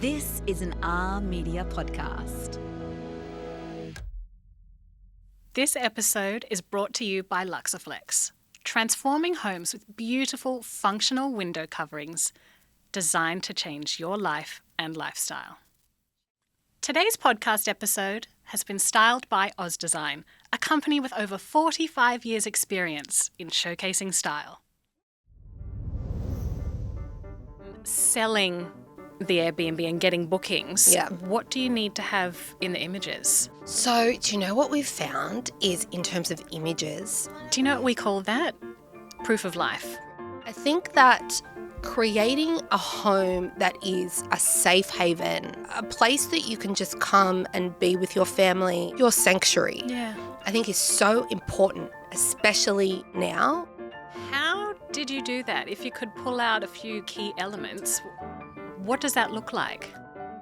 This is an R Media podcast. This episode is brought to you by Luxaflex, transforming homes with beautiful, functional window coverings designed to change your life and lifestyle. Today's podcast episode has been styled by Oz Design, a company with over 45 years' experience in showcasing style. Selling the Airbnb and getting bookings, what do you need to have in the images? So, do you know what we've found is in terms of images? Do you know what we call that? Proof of life. I think that creating a home that is a safe haven, a place that you can just come and be with your family, your sanctuary, I think is so important, especially now. How did you do that? If you could pull out a few key elements, what does that look like?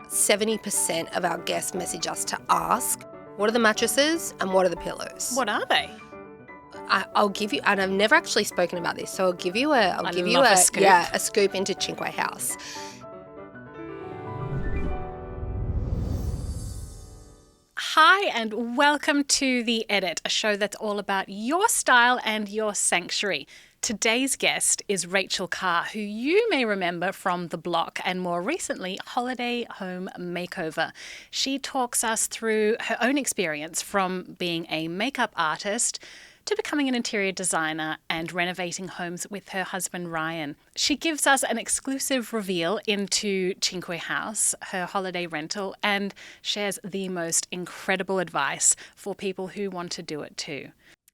70% of our guests message us to ask, what are the mattresses and what are the pillows? What are they? I'll give you, and I've never actually spoken about this, so I'll give you a scoop. A scoop into Cinque House. Hi and welcome to The Edit, a show that's all about your style and your sanctuary. Today's guest is Rachel Carr, who you may remember from The Block and more recently Holiday Home Makeover. She talks us through her own experience from being a makeup artist to becoming an interior designer and renovating homes with her husband Ryan. She gives us an exclusive reveal into Cinque House, her holiday rental, and shares the most incredible advice for people who want to do it too.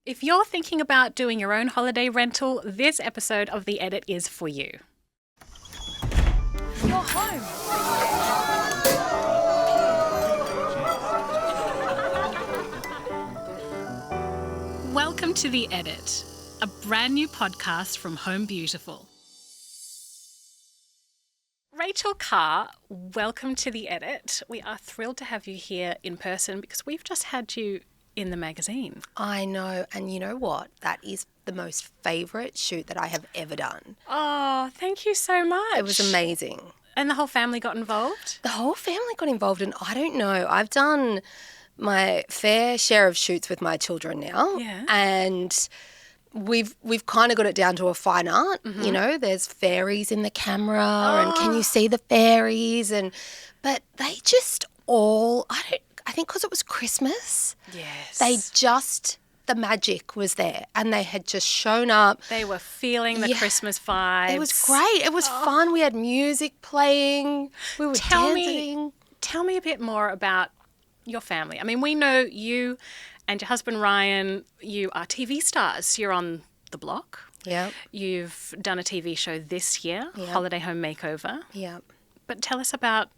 If you're thinking about doing your own holiday rental, this episode of The Edit is for you. Your home. Welcome to The Edit, a brand new podcast from Home Beautiful. Rachel Carr, welcome to The Edit. We are thrilled to have you here in person because we've just had you in the magazine. I know, and you know what? That is the most favourite shoot that I have ever done. Oh, thank you so much. It was amazing. And the whole family got involved? The whole family got involved, and I don't know. I've done my fair share of shoots with my children now, and we've kind of got it down to a fine art. Mm-hmm. You know, there's fairies in the camera, and can you see the fairies? But they just all, I think because it was Christmas, the magic was there and they had just shown up. They were feeling the Christmas vibes. It was great. It was fun. We had music playing. We were dancing. Tell me a bit more about your family. I mean, we know you and your husband Ryan, you are TV stars. You're on The Block. Yeah. You've done a TV show this year, Holiday Home Makeover. Yeah. But tell us about,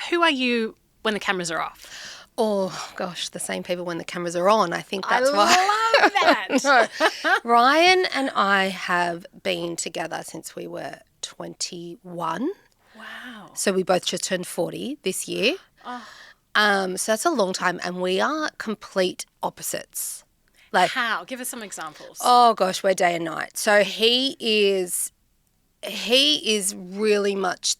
who are you when the cameras are off? Oh, gosh, the same people when the cameras are on. I think that's why. I love that. No. Ryan and I have been together since we were 21. Wow. So we both just turned 40 this year. So that's a long time, and we are complete opposites. Like, how? Give us some examples. Oh, gosh, we're day and night. So he is really much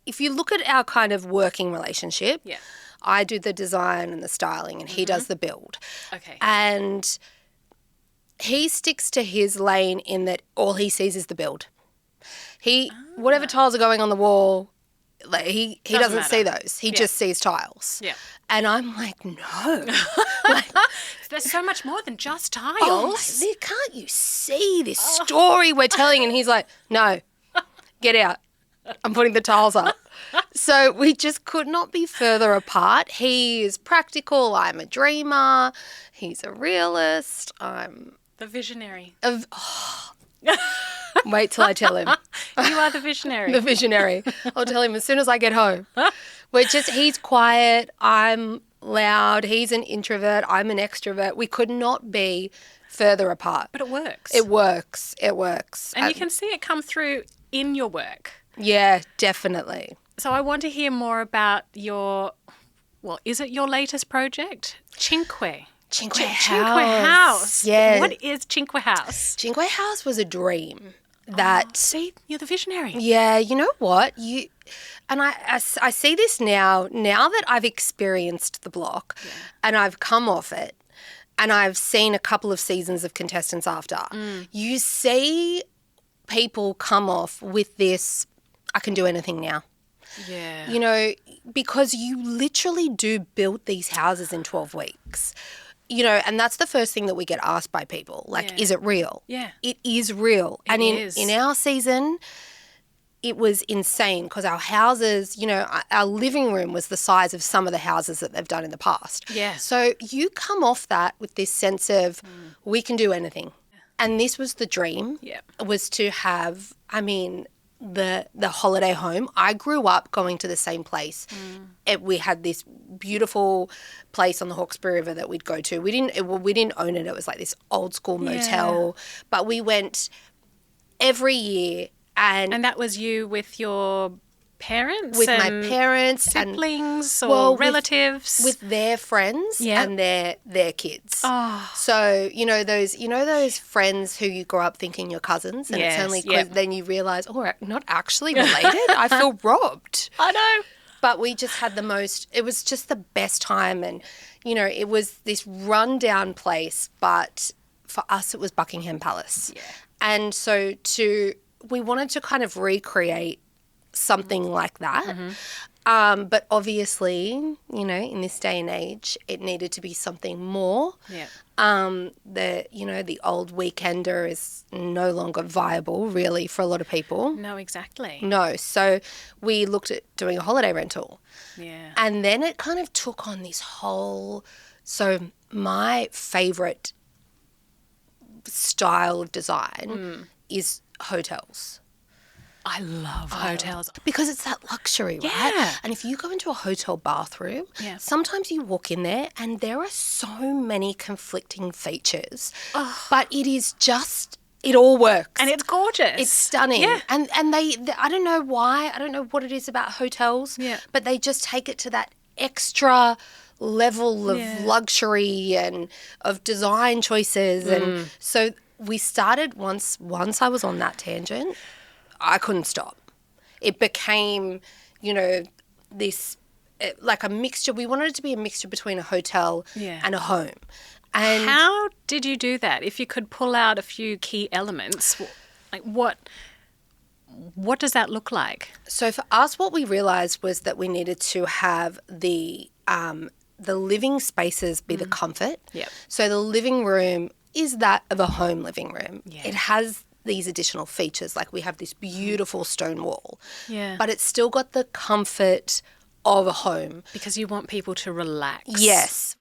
if you look at our kind of working relationship, I do the design and the styling and he does the build. Okay. And he sticks to his lane in that all he sees is the build. Whatever tiles are going on the wall, like he doesn't see those. He just sees tiles. Yeah. And I'm like, no. There's so much more than just tiles. Oh, can't you see this story we're telling? And he's like, no, get out. I'm putting the tiles up. So we just could not be further apart. He is practical. I'm a dreamer. He's a realist. I'm the visionary. Wait till I tell him. You are the visionary. The visionary. I'll tell him as soon as I get home. He's quiet. I'm loud. He's an introvert. I'm an extrovert. We could not be further apart. But it works. It works. And you can see it come through in your work. Yeah, definitely. So I want to hear more about is it your latest project? Cinque House. Yeah. What is Cinque House? Cinque House was a dream. that... See, you're the visionary. Yeah, you know what? I see this now that I've experienced the block and I've come off it and I've seen a couple of seasons of Contestants after. You see people come off with this, I can do anything now. Yeah. You know, because you literally do build these houses in 12 weeks. You know, and that's the first thing that we get asked by people. Like, is it real? Yeah. It is real. It is. In our season, it was insane because our houses, you know, our living room was the size of some of the houses that they've done in the past. Yeah. So you come off that with this sense of we can do anything. And this was the dream, was to have, I mean, the holiday home. I grew up going to the same place. We had this beautiful place on the Hawkesbury River that we'd go to. We didn't own it. It was like this old school motel, but we went every year. And that was you with your parents? With my parents. Siblings or relatives? With their friends and their kids. Oh. So, you know those friends who you grow up thinking you're cousins and it's only then you realise, oh, we're not actually related? I feel robbed. I know. But we just had it was just the best time and, you know, it was this rundown place, but for us it was Buckingham Palace. Yeah. And so we wanted to kind of recreate something like that. But obviously, you know, in this day and age, it needed to be something more. Yeah. The old weekender is no longer viable really for a lot of people. No, exactly. No. So we looked at doing a holiday rental. Yeah. And then it kind of took on this whole... So my favourite style of design is hotels. I love hotels. Because it's that luxury, right? Yeah. And if you go into a hotel bathroom, sometimes you walk in there and there are so many conflicting features. Oh. But it is just, it all works. And it's gorgeous. It's stunning. Yeah. And they, I don't know why, I don't know what it is about hotels, but they just take it to that extra level of luxury and of design choices. And so we started once I was on that tangent, I couldn't stop. It became, you know, like a mixture. We wanted it to be a mixture between a hotel and a home. And how did you do that? If you could pull out a few key elements, like what does that look like? So for us, what we realised was that we needed to have the living spaces be the comfort. Yep. So the living room is that of a home living room. Yeah. It has these additional features, like we have this beautiful stone wall, but it's still got the comfort of a home. Because you want people to relax. Yes.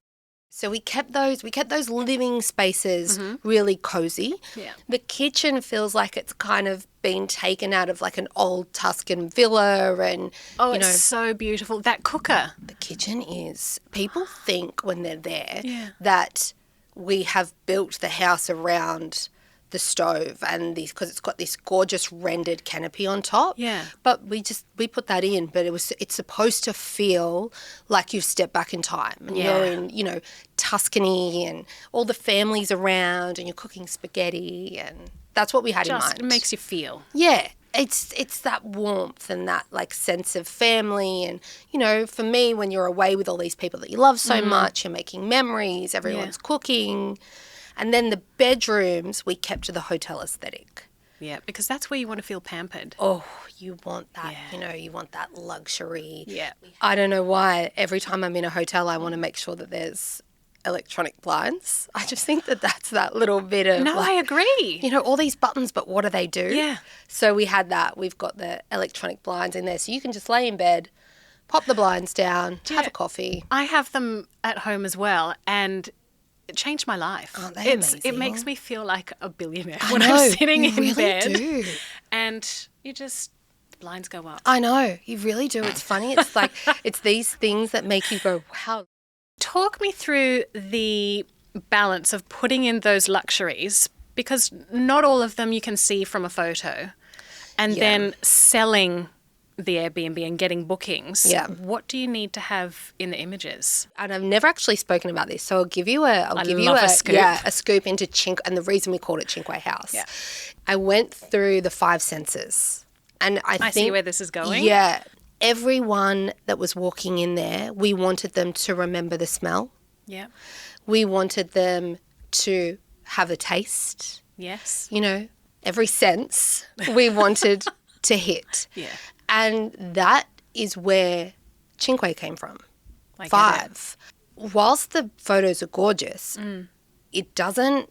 So we kept those living spaces really cozy. Yeah. The kitchen feels like it's kind of been taken out of like an old Tuscan villa and it's so beautiful. That cooker. The kitchen is, people think when they're there that we have built the house around the stove and because it's got this gorgeous rendered canopy on top. Yeah. But we put that in, but it's supposed to feel like you've stepped back in time and you're in, you know, Tuscany and all the families around and you're cooking spaghetti and that's what we had in mind. It makes you feel. Yeah. It's that warmth and that like sense of family and, you know, for me when you're away with all these people that you love so much, you're making memories, everyone's cooking. And then the bedrooms, we kept to the hotel aesthetic. Yeah, because that's where you want to feel pampered. Oh, you want that, you know, you want that luxury. Yeah. I don't know why. Every time I'm in a hotel, I want to make sure that there's electronic blinds. I just think that's that little bit of... No, I agree. You know, all these buttons, but what do they do? Yeah. So we had that. We've got the electronic blinds in there. So you can just lay in bed, pop the blinds down, have a coffee. I have them at home as well, and... it changed my life. Oh, they're amazing. It makes me feel like a billionaire when I'm sitting in bed. Do. And the blinds go up. I know, you really do. It's funny. It's like, it's these things that make you go, wow. Talk me through the balance of putting in those luxuries, because not all of them you can see from a photo, and then selling the Airbnb and getting bookings, Yeah. what do you need to have in the images? And I've never actually spoken about this, so I'll give you a scoop. a scoop into Cinque, and the reason we called it Cinque House. Yeah. I went through the 5 senses, and I think see where this is going. Yeah, everyone that was walking in there, we wanted them to remember the smell. Yeah. We wanted them to have a taste. Yes. You know, every sense we wanted to hit. Yeah. And that is where Cinque came from. I get 5. Whilst the photos are gorgeous, it doesn't,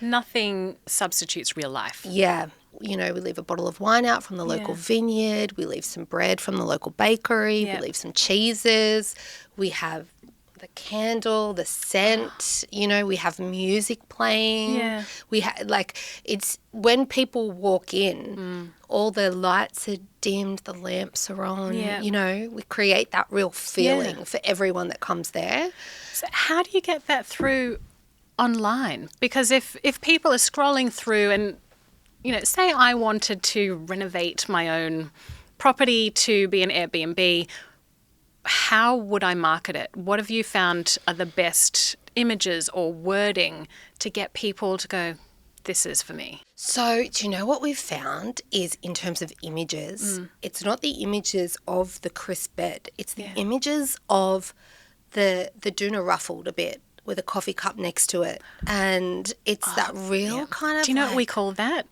Nothing substitutes real life. yeah, you know, we leave a bottle of wine out from the local vineyard, we leave some bread from the local bakery, Yeah. we leave some cheeses, we have the candle, the scent, you know, we have music playing. Yeah. We like, it's when people walk in, all the lights are dimmed, the lamps are on, Yeah. you know, we create that real feeling for everyone that comes there. So how do you get that through online? Because if people are scrolling through and, you know, say I wanted to renovate my own property to be an Airbnb, how would I market it? What have you found are the best images or wording to get people to go, this is for me? So, do you know what we've found is in terms of images, it's not the images of the crisp bed, it's the images of the doona ruffled a bit with a coffee cup next to it. And it's that real kind of Do you know what we like call that?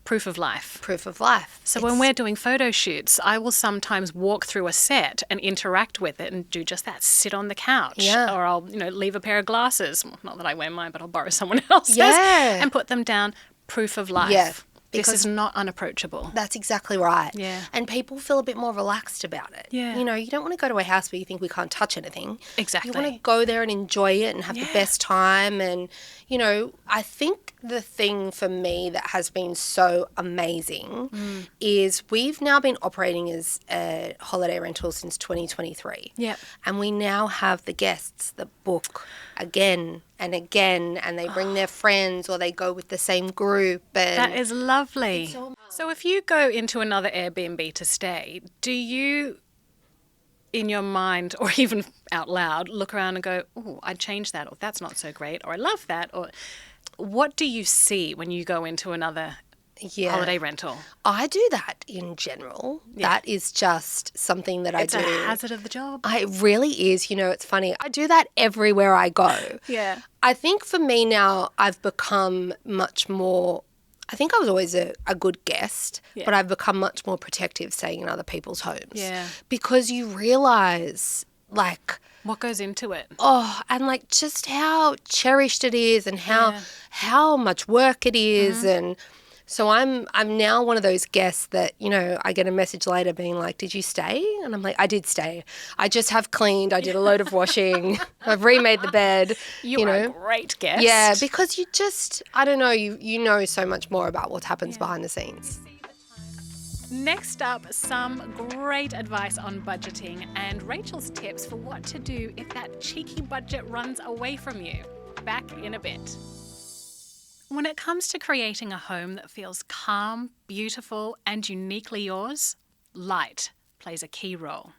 Proof of life. proof of life. So when we're doing photo shoots, I will sometimes walk through a set and interact with it and do just that, sit on the couch. Yeah. Or I'll, you know, leave a pair of glasses. Well, not that I wear mine, but I'll borrow someone else's. Yeah. And put them down. Proof of life. Yeah, This because is not unapproachable. That's exactly right. Yeah. And people feel a bit more relaxed about it. Yeah. You know, you don't want to go to a house where you think we can't touch anything. Exactly. You want to go there and enjoy it and have the best time. And, you know, I think the thing for me that has been so amazing is we've now been operating as a holiday rental since 2023. Yep. And we now have the guests that book again and again, and they bring their friends or they go with the same group. And That is lovely. So if you go into another Airbnb to stay, do you, in your mind or even out loud, look around and go, oh, I'd change that, or that's not so great, or I love that, or what do you see when you go into another holiday rental? I do that in general. Yeah. That is just something that It's I a do. hazard of the job. It really is. You know, it's funny. I do that everywhere I go. Yeah. I think for me now, I've become much more. I think I was always a good guest, but I've become much more protective staying in other people's homes. Yeah. Because you realise, like, What goes into it? and like just how cherished it is and how much work it is. And so I'm now one of those guests that, you know, I get a message later being like, did you stay? And I'm like, I did stay. I just have cleaned. I did a load of washing. I've remade the bed. You are a great guest. Yeah, because you just, I don't know, you know so much more about what happens behind the scenes. Next up, some great advice on budgeting and Rachel's tips for what to do if that cheeky budget runs away from you. Back in a bit. When it comes to creating a home that feels calm, beautiful, and uniquely yours, light plays a key role.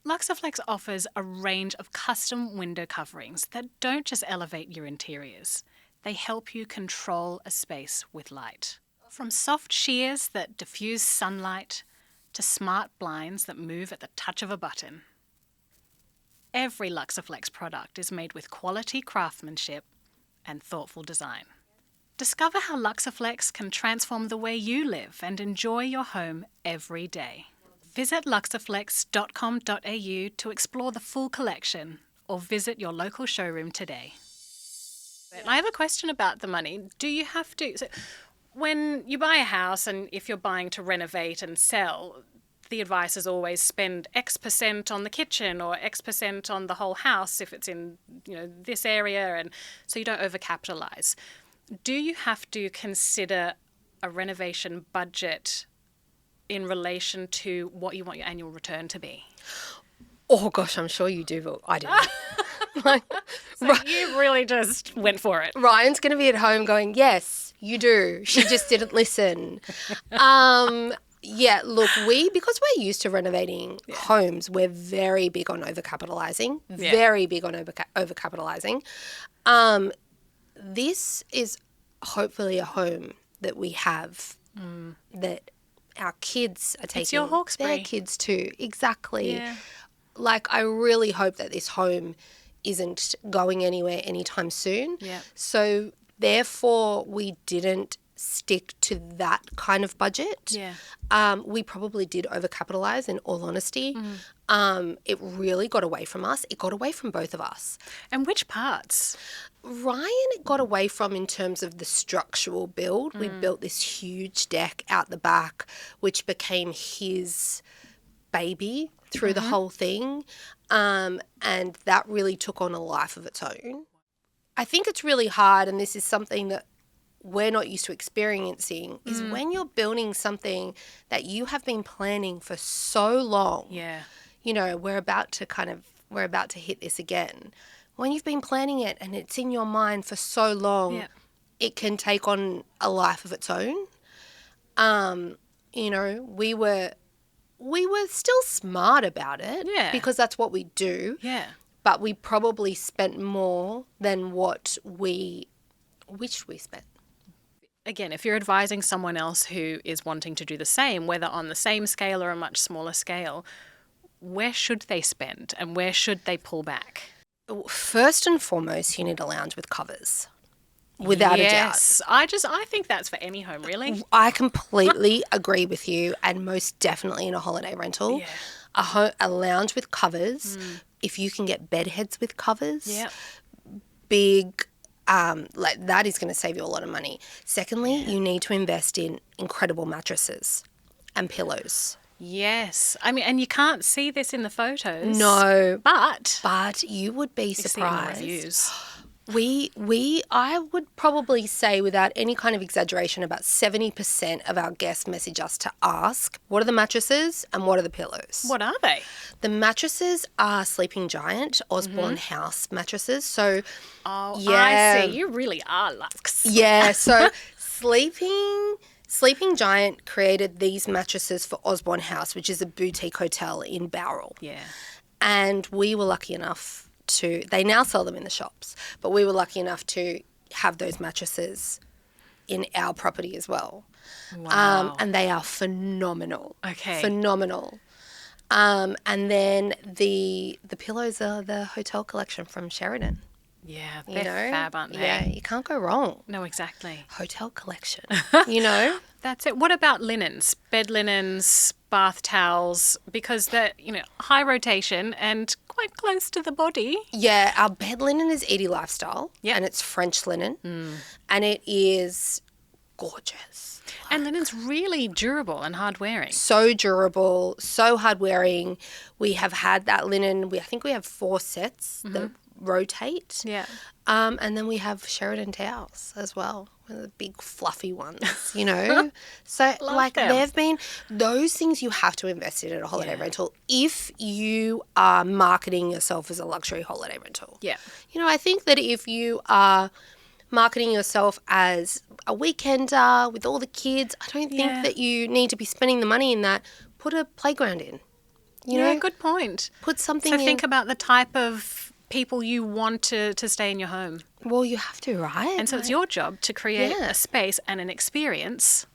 Luxaflex offers a range of custom window coverings that don't just elevate your interiors, they help you control a space with light. From soft sheers that diffuse sunlight to smart blinds that move at the touch of a button. Every Luxaflex product is made with quality craftsmanship and thoughtful design. Discover how Luxaflex can transform the way you live and enjoy your home every day. Visit luxaflex.com.au to explore the full collection or visit your local showroom today. I have a question about the money. Do you have to... So when you buy a house and if you're buying to renovate and sell, the advice is always spend X% on the kitchen or X% on the whole house if it's in, you know, this area, and so you don't overcapitalize. Do you have to consider a renovation budget in relation to what you want your annual return to be? Oh gosh, I'm sure you do, but I don't. So you really just went for it. Ryan's going to be at home going, yes, you do. She just didn't listen. Yeah, look, because we're used to renovating homes, we're very big on overcapitalizing. Very big on overcapitalizing. This is hopefully a home that we have that our kids are taking. It's your Hawkesbury. Their kids too. Exactly. Yeah. Like, I really hope that this home isn't going anywhere anytime soon. Yeah. So therefore, we didn't stick to that kind of budget. Yeah. We probably did overcapitalize, in all honesty. It really got away from us. It got away from both of us. And which parts? Ryan got away from in terms of the structural build. We built this huge deck out the back, which became his baby through the whole thing. And that really took on a life of its own. I think it's really hard, and this is something that we're not used to experiencing, is when you're building something that you have been planning for so long. Yeah. You know, we're about to hit this again. When you've been planning it and it's in your mind for so long, it can take on a life of its own. You know, we were still smart about it because that's what we do. Yeah. But we probably spent more than what we wished we spent. Again, if you're advising someone else who is wanting to do the same, whether on the same scale or a much smaller scale, where should they spend and where should they pull back? First and foremost, you need a lounge with covers, without a doubt. Yes, I think that's for any home, really. I completely agree with you, and most definitely in a holiday rental. Yeah. A lounge with covers, if you can get bed heads with covers, big, like that is going to save you a lot of money. Secondly, you need to invest in incredible mattresses and pillows. Yes. I mean, and you can't see this in the photos. No. But you would be surprised. See in the reviews. I would probably say, without any kind of exaggeration, about 70% of our guests message us to ask, what are the mattresses and what are the pillows? What are they? The mattresses are Sleeping Giant Osborne House mattresses. So, I see. You really are luxe. Yeah. So Sleeping Giant created these mattresses for Osborne House, which is a boutique hotel in Bowral. Yeah. And we were lucky enough they now sell them in the shops, but we were lucky enough to have those mattresses in our property as well. Wow. And they are phenomenal. Okay. Phenomenal. And then the pillows are the hotel collection from Sheridan. Yeah, they're fab, aren't they? Yeah, you can't go wrong. No, exactly. Hotel collection, you know? That's it. What about linens? Bed linens, bath towels, because they're, high rotation and quite close to the body. Yeah, our bed linen is Edie Lifestyle, and it's French linen, and it is gorgeous. And linen's really durable and hard wearing. So durable, so hard wearing. We have had that linen. I think we have 4 sets that rotate. Yeah. And then we have Sheridan towels as well, the big fluffy ones, So they've been those things you have to invest in at a holiday rental if you are marketing yourself as a luxury holiday rental. Yeah. I think that if you are marketing yourself as a weekender with all the kids, I don't think that you need to be spending the money in that. Put a playground in. You know? Good point. Put something in. So think about the type of people you want to stay in your home. Well, you have to, right? And so it's your job to create a space and an experience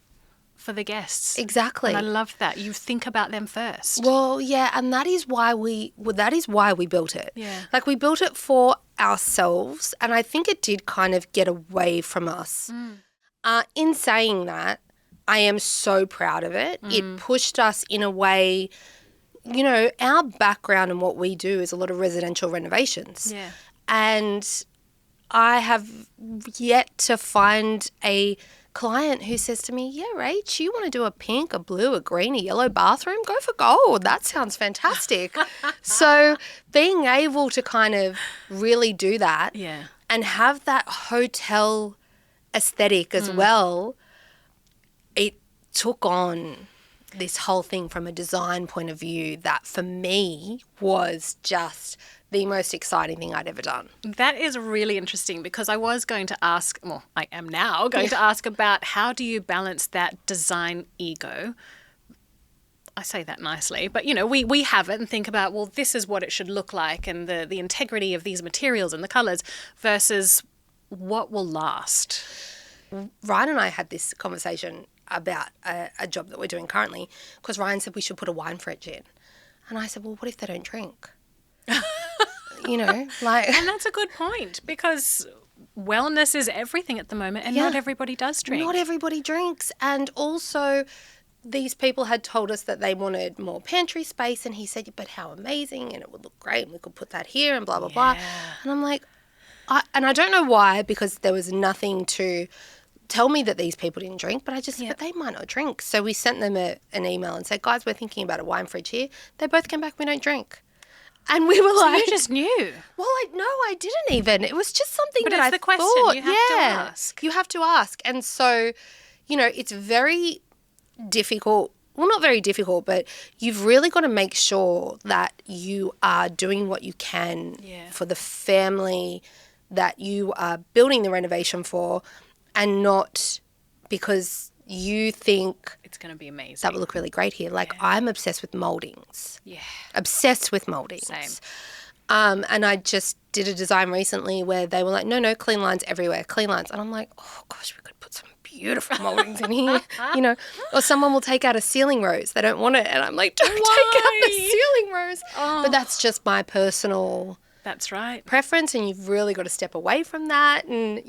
for the guests. Exactly. And I love that. You think about them first. Well, yeah, and that is why we built it. Yeah. Like, we built it for ourselves, and I think it did kind of get away from us. In saying that, I am so proud of it. It pushed us in a way. Our background and what we do is a lot of residential renovations. Yeah. And I have yet to find a client who says to me, yeah, Rach, you want to do a pink, a blue, a green, a yellow bathroom? Go for gold. That sounds fantastic. So being able to kind of really do that and have that hotel aesthetic as well, it took on this whole thing from a design point of view that for me was just the most exciting thing I'd ever done. That is really interesting because I was going to ask, well, I am now going to ask about how do you balance that design ego I say that nicely, but, we have it and think about, well, this is what it should look like and the integrity of these materials and the colours versus what will last. Ryan and I had this conversation about a job that we're doing currently because Ryan said we should put a wine fridge in. And I said, well, what if they don't drink? And that's a good point because wellness is everything at the moment and not everybody does drink. Not everybody drinks. And also these people had told us that they wanted more pantry space and he said, but how amazing and it would look great and we could put that here and blah, blah, blah. And I'm like, I don't know why because there was nothing to tell me that these people didn't drink, but I just said, but they might not drink. So we sent them an email and said, guys, we're thinking about a wine fridge here. They both came back, we don't drink. And we were like... you just knew? Well, I didn't even. It was just something that I thought. But it's the question. You have to ask. You have to ask. And so, it's very difficult. Well, not very difficult, but you've really got to make sure that you are doing what you can for the family that you are building the renovation for and not because you think it's going to be amazing. That would look really great here. I'm obsessed with mouldings. Yeah. Obsessed with mouldings. Same. And I just did a design recently where they were like, no, clean lines everywhere, clean lines. And I'm like, oh gosh, we could put some beautiful mouldings in here, Or someone will take out a ceiling rose. They don't want it. And I'm like, don't take out the ceiling rose. Oh. But that's just my personal That's right. preference. And you've really got to step away from that and,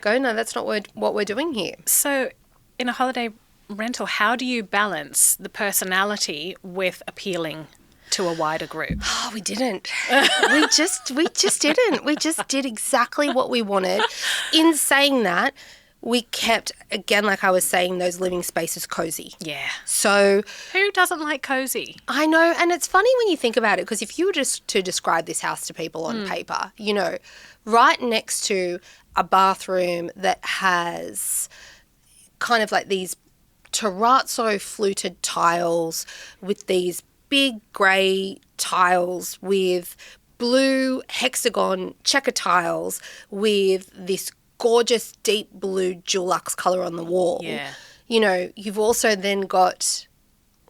go, no, that's not what we're doing here. So in a holiday rental, how do you balance the personality with appealing to a wider group? Oh, we didn't. we just didn't. We just did exactly what we wanted. In saying that, we kept, again, like I was saying, those living spaces cozy. Yeah. So who doesn't like cozy? I know, and it's funny when you think about it because if you were just to describe this house to people on paper, right next to a bathroom that has kind of like these terrazzo fluted tiles with these big grey tiles with blue hexagon checker tiles with this gorgeous deep blue Dulux colour on the wall. Yeah. You've also then got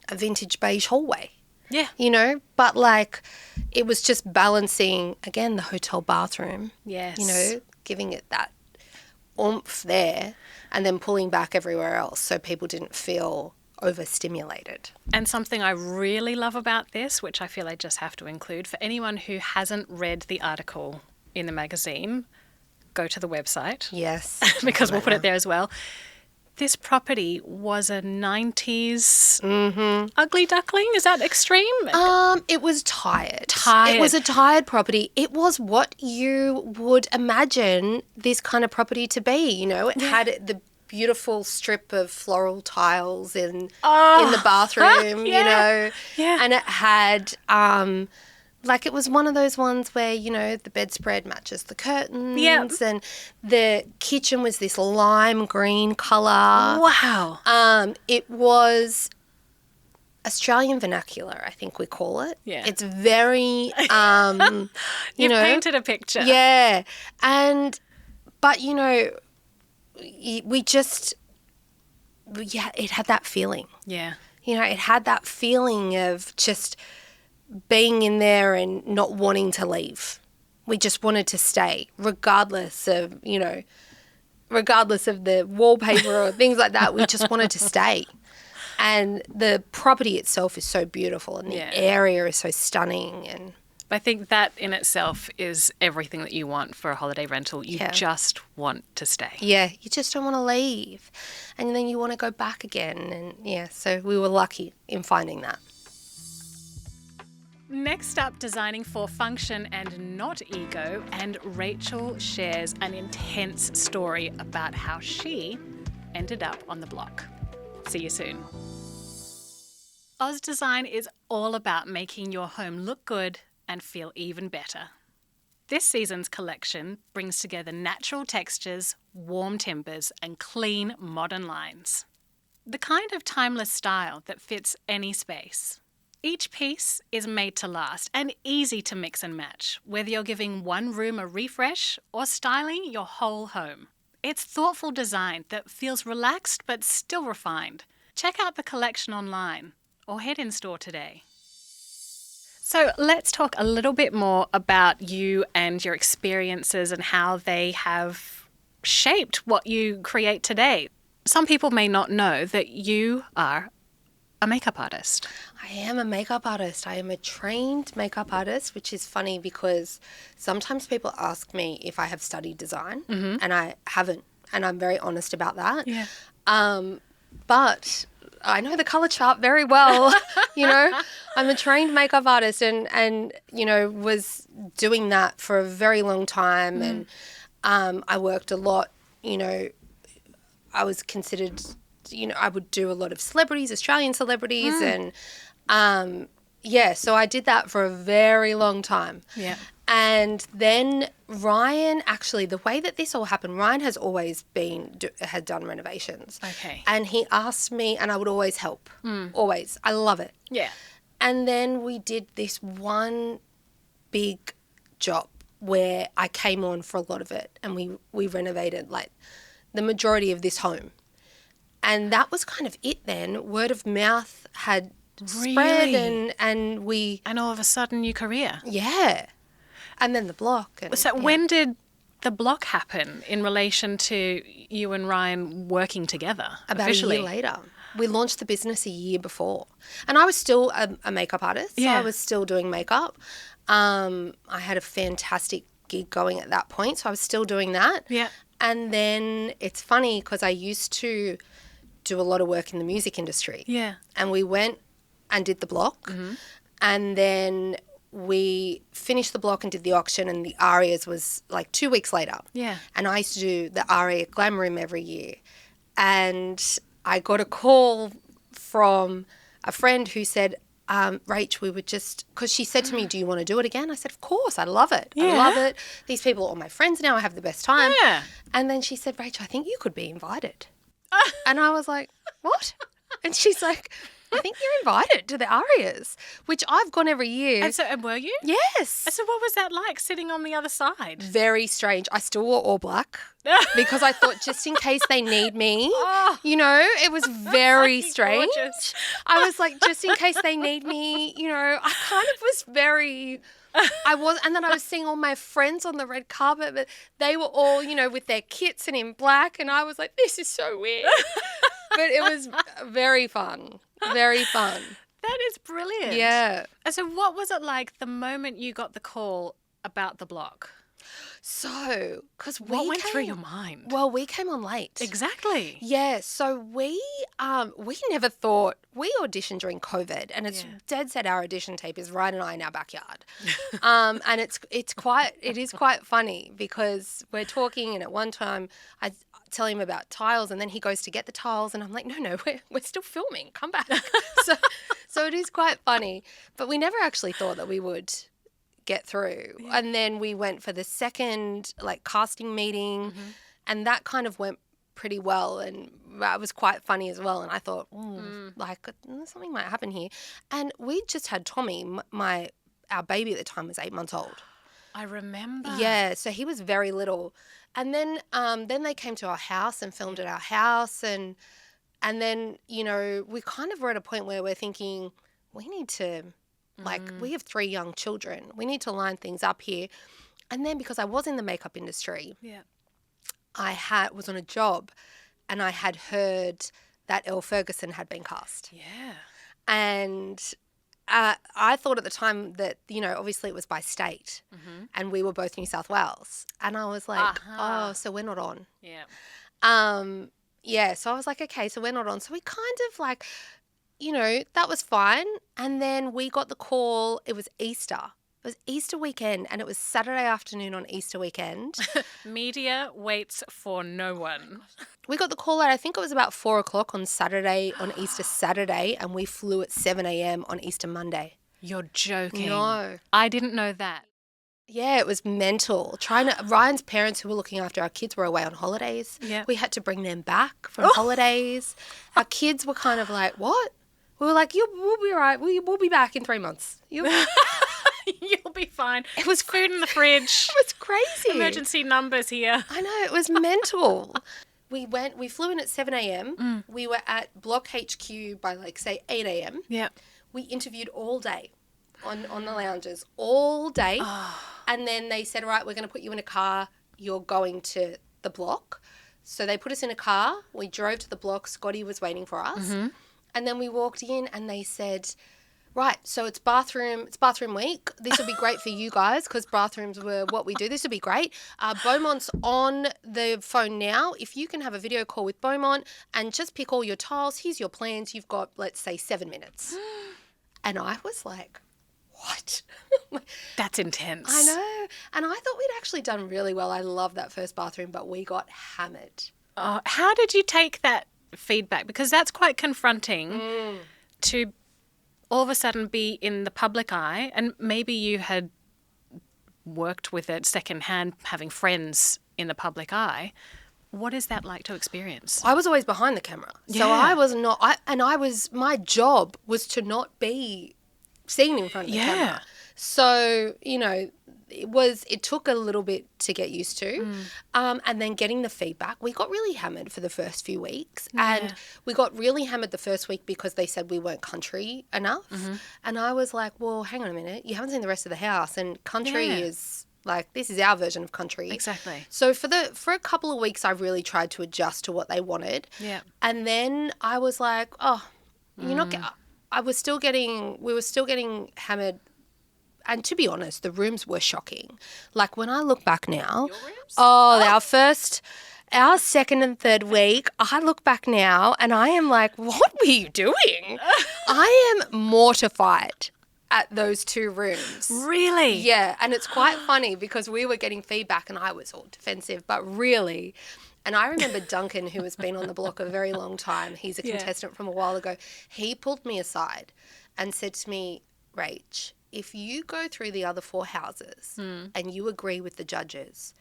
a vintage beige hallway. Yeah. But it was just balancing, again, the hotel bathroom. Yes. Giving it that oomph there and then pulling back everywhere else so people didn't feel overstimulated. And something I really love about this, which I feel I just have to include, for anyone who hasn't read the article in the magazine, go to the website. Yes. Because we'll put it there as well. This property was a 90s ugly duckling. Is that extreme? It was tired. It was a tired property. It was what you would imagine this kind of property to be. It had the beautiful strip of floral tiles in the bathroom, Yeah. And it had... it was one of those ones where, the bedspread matches the curtains and the kitchen was this lime green colour. Wow. It was Australian vernacular, I think we call it. Yeah. It's very, You've painted a picture. Yeah. But, it had that feeling. Yeah. It had that feeling of just being in there and not wanting to leave. We just wanted to stay, regardless of the wallpaper or things like that. We just wanted to stay. And the property itself is so beautiful and the area is so stunning. And I think that in itself is everything that you want for a holiday rental. You just want to stay. Yeah, you just don't want to leave. And then you want to go back again. And so we were lucky in finding that. Next up, designing for function and not ego, and Rachel shares an intense story about how she ended up on the block. See you soon. Oz Design is all about making your home look good and feel even better. This season's collection brings together natural textures, warm timbers, and clean modern lines. The kind of timeless style that fits any space. Each piece is made to last and easy to mix and match, whether you're giving one room a refresh or styling your whole home. It's thoughtful design that feels relaxed but still refined. Check out the collection online or head in store today. So let's talk a little bit more about you and your experiences and how they have shaped what you create today. Some people may not know that you are a makeup artist. I am a makeup artist. I am a trained makeup artist, which is funny because sometimes people ask me if I have studied design, and I haven't, and I'm very honest about that. Yeah. But I know the colour chart very well. I'm a trained makeup artist and was doing that for a very long time. And I worked a lot, I was considered, I would do a lot of celebrities, Australian celebrities. And so I did that for a very long time. Yeah. And then Ryan, actually, the way that this all happened, Ryan has always had done renovations. Okay. And he asked me, and I would always help. Always. I love it. Yeah. And then we did this one big job where I came on for a lot of it, and we renovated like the majority of this home. And that was kind of it then. Word of mouth had spread and we... And all of a sudden, your career. Yeah. And then the block. So when did the block happen in relation to you and Ryan working together officially? About a year later. We launched the business a year before. And I was still a makeup artist. Yeah. So I was still doing makeup. I had a fantastic gig going at that point, so I was still doing that. Yeah. And then it's funny because I used to do a lot of work in the music industry. Yeah. And we went and did the block. And then we finished the block and did the auction, and the Arias was like 2 weeks later. Yeah. And I used to do the Aria Glam Room every year. And I got a call from a friend who said, Rach, we were just, because she said to me, do you want to do it again? I said, of course, I love it. Yeah. I love it. These people are all my friends now. I have the best time. Yeah. And then she said, Rach, I think you could be invited. And I was like, what? And she's like, I think you're invited to the Arias, which I've gone every year. And were you? Yes. So what was that like, sitting on the other side? Very strange. I still wore all black because I thought just in case they need me, it was very strange. Gorgeous. I was like, just in case they need me, I kind of was very... and then I was seeing all my friends on the red carpet, but they were all, with their kits and in black, and I was like, this is so weird. But it was very fun. Very fun. That is brilliant. Yeah. And so what was it like the moment you got the call about the block? So, because what went through your mind? Well, we came on late. Exactly. Yeah. So we never thought, we auditioned during COVID, and it's dead set our audition tape is right in our backyard. And it is quite funny because we're talking, and at one time I tell him about tiles, and then he goes to get the tiles, and I'm like, no, we're still filming. Come back. So it is quite funny, but we never actually thought that we would get through. Yeah. And then we went for the second casting meeting, and that kind of went pretty well, and that was quite funny as well. And I thought, something might happen here. And we just had Tommy, our baby at the time was 8 months old. I remember. Yeah, so he was very little. And then they came to our house and filmed at our house, and then we kind of were at a point where we're thinking we need to. We have 3 young children. We need to line things up here. And then because I was in the makeup industry, I was on a job, and I had heard that Elle Ferguson had been cast. Yeah. And I thought at the time that, obviously it was by state, and we were both New South Wales. And I was like, oh, so we're not on. Yeah. So I was like, okay, so we're not on. So we kind of that was fine. And then we got the call. It was Easter. It was Easter weekend, and it was Saturday afternoon on Easter weekend. Media waits for no one. We got the call at, I think it was about 4:00 on Saturday, on Easter Saturday, and we flew at 7 a.m. on Easter Monday. You're joking. No. I didn't know that. Yeah, it was mental. Ryan's parents who were looking after our kids were away on holidays. Yeah. We had to bring them back from holidays. Our kids were kind of like, what? We were like, we'll be all right. We'll be back in 3 months. You'll be fine. It was food in the fridge. It was crazy. Emergency numbers here. I know. It was mental. we flew in at 7 a.m. We were at Block HQ by say 8 a.m. Yeah. We interviewed all day on the lounges, all day. Oh. And then they said, all right, we're going to put you in a car. You're going to the block. So they put us in a car. We drove to the block. Scotty was waiting for us. Mm-hmm. And then we walked in and they said, right, so it's bathroom week. This will be great for you guys because bathrooms were what we do. This will be great. Beaumont's on the phone now. If you can have a video call with Beaumont and just pick all your tiles, here's your plans. You've got, let's say, 7 minutes. And I was like, what? That's intense. I know. And I thought we'd actually done really well. I love that first bathroom, but we got hammered. Oh, how did you take that feedback? Because that's quite confronting to all of a sudden be in the public eye, and maybe you had worked with it secondhand, having friends in the public eye. What is that like to experience? I was always behind the camera. Yeah. So I was not, my job was to not be seen in front of the camera. So, it took a little bit to get used to. And then getting the feedback, we got really hammered for the first few weeks. Yeah. And we got really hammered the first week because they said we weren't country enough. Mm-hmm. And I was like, well, hang on a minute. You haven't seen the rest of the house. And country is like, this is our version of country. Exactly. So for a couple of weeks, I really tried to adjust to what they wanted. Yeah. And then I was like, we were still getting hammered. And to be honest, the rooms were shocking. Like when I look back now, our second and third week, I look back now and I am like, what were you doing? I am mortified at those 2 rooms. Really? Yeah. And it's quite funny because we were getting feedback and I was all defensive, but really. And I remember Duncan, who has been on the block a very long time, he's a contestant from a while ago, he pulled me aside and said to me, Rach, if you go through the other 4 houses and you agree with the judges,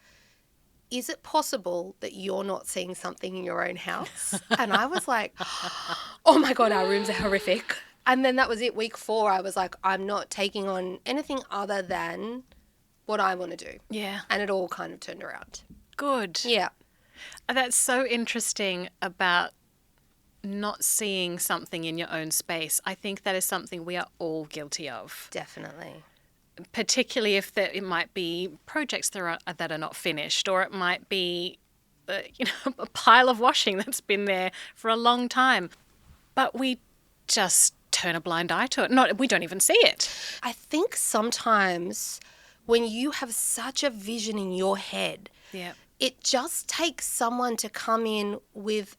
is it possible that you're not seeing something in your own house? And I was like, oh my God, our rooms are horrific. And then that was it. Week 4, I was like, I'm not taking on anything other than what I want to do. Yeah. And it all kind of turned around. Good. Yeah. That's so interesting about not seeing something in your own space. I think that is something we are all guilty of. Definitely. Particularly if it might be projects that are not finished, or it might be a pile of washing that's been there for a long time. But we just turn a blind eye to it. We don't even see it. I think sometimes when you have such a vision in your head, it just takes someone to come in with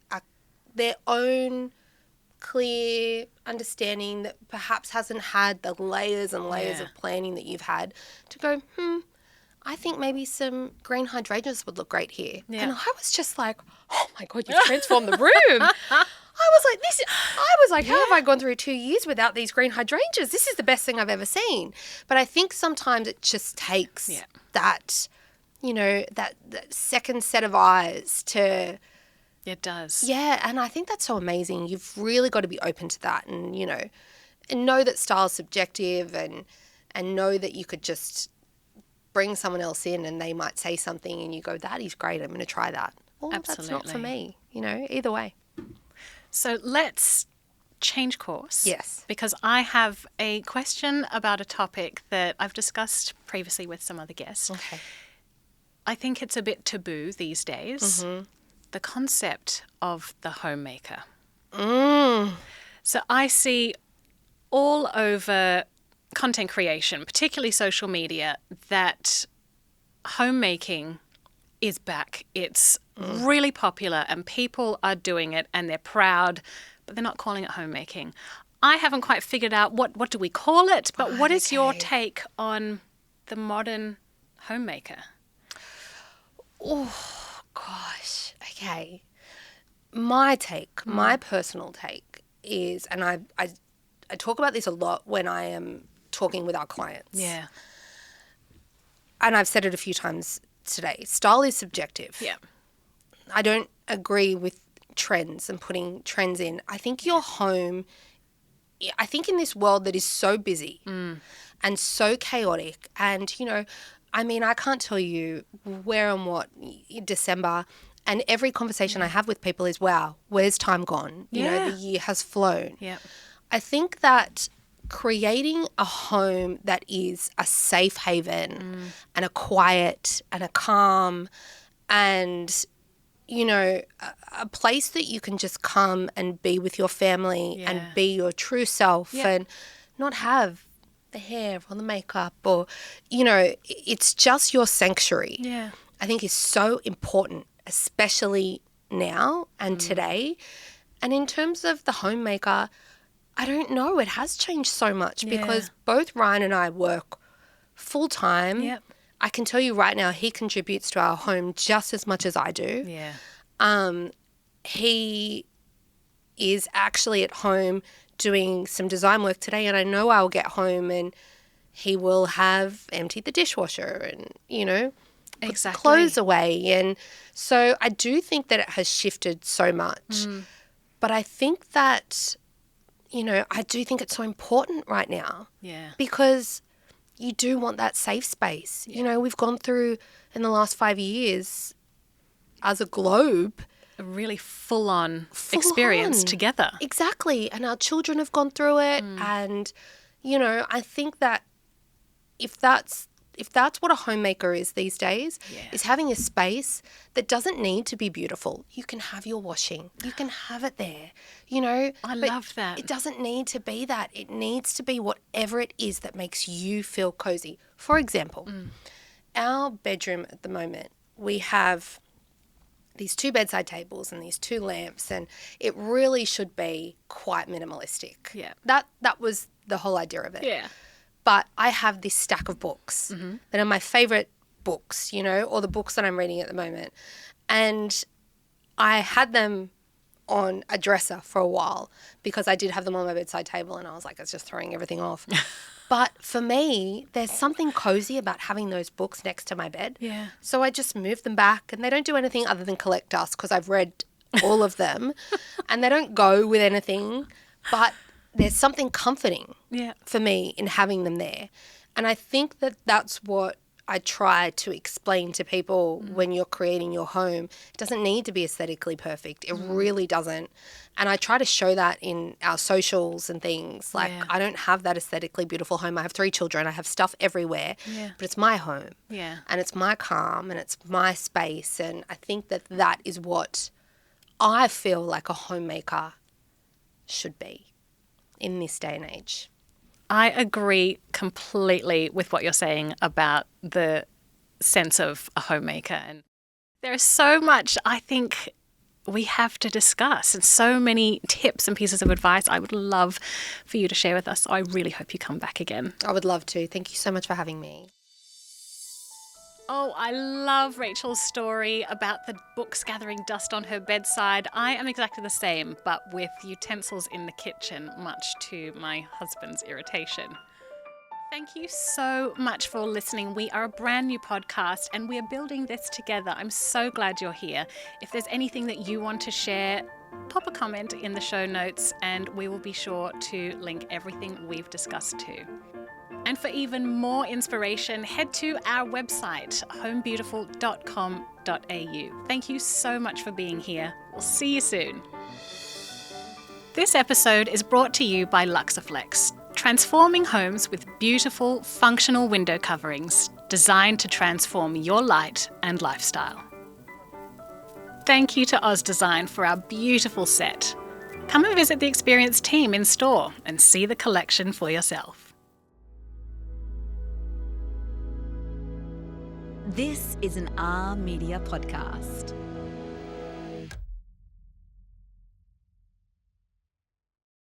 their own clear understanding that perhaps hasn't had the layers and layers of planning that you've had to go, I think maybe some green hydrangeas would look great here. Yeah. And I was just like, oh my God, you've transformed the room. I was like, how have I gone through 2 years without these green hydrangeas? This is the best thing I've ever seen. But I think sometimes it just takes that, that second set of eyes to... It does. Yeah, and I think that's so amazing. You've really got to be open to that and, and know that style is subjective and know that you could just bring someone else in and they might say something and you go, that is great, I'm going to try that. Well, absolutely. That's not for me, either way. So let's change course. Yes. Because I have a question about a topic that I've discussed previously with some other guests. Okay. I think it's a bit taboo these days. Mm-hmm. The concept of the homemaker. Mm. So I see all over content creation, particularly social media, that homemaking is back. It's really popular and people are doing it and they're proud, but they're not calling it homemaking. I haven't quite figured out what do we call it, but what is your take on the modern homemaker? Oh, gosh. Okay. My personal take is, and I talk about this a lot when I am talking with our clients. Yeah. And I've said it a few times today. Style is subjective. Yeah. I don't agree with trends and putting trends in. I think your home, I think in this world that is so busy and so chaotic and, I can't tell you where and what December And every conversation I have with people is, wow, where's time gone? You know, the year has flown. Yeah. I think that creating a home that is a safe haven and a quiet and a calm and, you know, a place that you can just come and be with your family and be your true self and not have the hair or the makeup or, you know, it's just your sanctuary. Yeah. I think is so important, especially now and today. And in terms of the homemaker, I don't know. It has changed so much because both Ryan and I work full time. Yep. I can tell you right now, he contributes to our home just as much as I do. Yeah. He is actually at home doing some design work today, and I know I'll get home and he will have emptied the dishwasher and, you know, put the clothes away. And so I do think that it has shifted so much. But I think that, you know, I do think it's so important right now. Yeah. Because you do want that safe space. You know, we've gone through in the last 5 years as a globe A really full-on experience together. Exactly. And our children have gone through it. And, you know, I think that if that's what a homemaker is these days, is having a space that doesn't need to be beautiful. You can have your washing. You can have it there, you know. I love that. It doesn't need to be that. It needs to be whatever it is that makes you feel cozy. For example, our bedroom at the moment, we have these 2 bedside tables and these 2 lamps, and it really should be quite minimalistic. Yeah. That was the whole idea of it. Yeah. But I have this stack of books that are my favourite books, you know, or the books that I'm reading at the moment. And I had them on a dresser for a while because I did have them on my bedside table and I was like, it's just throwing everything off. But for me, there's something cozy about having those books next to my bed. Yeah. So I just move them back and they don't do anything other than collect dust because I've read all of them and they don't go with anything, but there's something comforting for me in having them there. And I think that that's what I try to explain to people when you're creating your home. It doesn't need to be aesthetically perfect. It really doesn't. And I try to show that in our socials and things. Like, I don't have that aesthetically beautiful home. I have 3 children. I have stuff everywhere. Yeah. But it's my home. Yeah. And it's my calm and it's my space. And I think that that is what I feel like a homemaker should be in this day and age. I agree completely with what you're saying about the sense of a homemaker. And there's so much I think we have to discuss and so many tips and pieces of advice I would love for you to share with us. So I really hope you come back again. I would love to. Thank you so much for having me. Oh, I love Rachel's story about the books gathering dust on her bedside. I am exactly the same, but with utensils in the kitchen, much to my husband's irritation. Thank you so much for listening. We are a brand new podcast and we are building this together. I'm so glad you're here. If there's anything that you want to share, pop a comment in the show notes and we will be sure to link everything we've discussed too. And for even more inspiration, head to our website, homebeautiful.com.au. Thank you so much for being here. We'll see you soon. This episode is brought to you by Luxaflex, transforming homes with beautiful, functional window coverings designed to transform your light and lifestyle. Thank you to Oz Design for our beautiful set. Come and visit the experienced team in store and see the collection for yourself. This is an R Media podcast.